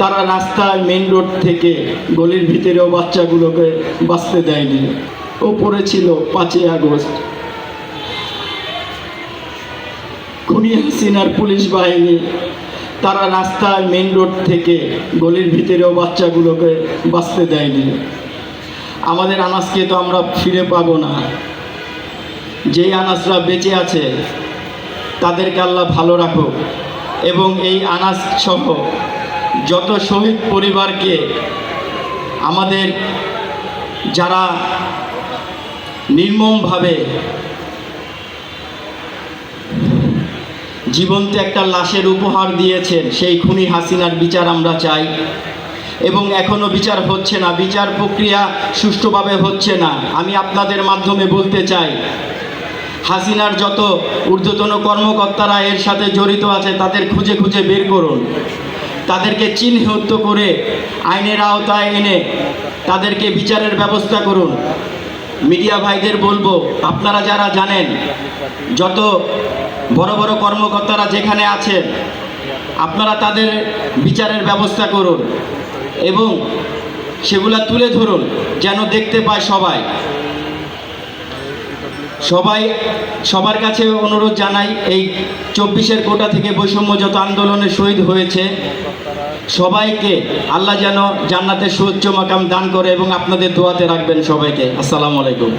তারা রাস্তার main road থেকে গলির ভিতরেও বাচ্চাগুলোকে বাঁচতে দেয়নি। ওপরে ছিল 5ই আগস্ট। খুনি হাসিনার পুলিশ বাহিনী তারা রাস্তার মেন রোড থেকে গলির ভিতরেও বাচ্চাগুলোকে বাঁচতে দেয়নি। আমাদের আনাজকে তো আমরা ফিরে পাবো না। যেই আনাজরা বেঁচে আছে তাদেরকে আল্লাহ ভালো রাখুক এবং এই আনাজ সহ যত শহীদ পরিবারকে আমাদের যারা নির্মমভাবে জীবন্ত একটা লাশের উপহার দিয়েছেন সেই খুনি হাসিনার বিচার আমরা চাই। এবং এখনও বিচার হচ্ছে না, বিচার প্রক্রিয়া সুষ্ঠুভাবে হচ্ছে না। আমি আপনাদের মাধ্যমে বলতে চাই, হাসিনার যত ঊর্ধ্বতন কর্মকর্তারা এর সাথে জড়িত আছে তাদের খুঁজে খুঁজে বের করুন, তাদেরকে চিহ্নিত করে আইনের আওতায় এনে তাদেরকে বিচারের ব্যবস্থা করুন। মিডিয়া ভাইদের বলবো, আপনারা যারা জানেন যত বড় বড় কর্মকর্তারা যেখানে আছেন আপনারা তাদের বিচারের ব্যবস্থা করুন এবং সেগুলা তুলে ধরুন যেন দেখতে পায় সবার কাছে অনুরোধ জানাই, এই 24-এর কোটা থেকে বৈষম্য যত আন্দোলনে শহীদ হয়েছে সবাইকে আল্লাহ যেন জান্নাতের সুউচ্চ মাকাম দান করে এবং আপনাদের দোয়াতে রাখবেন সবাইকে। আসসালামু আলাইকুম।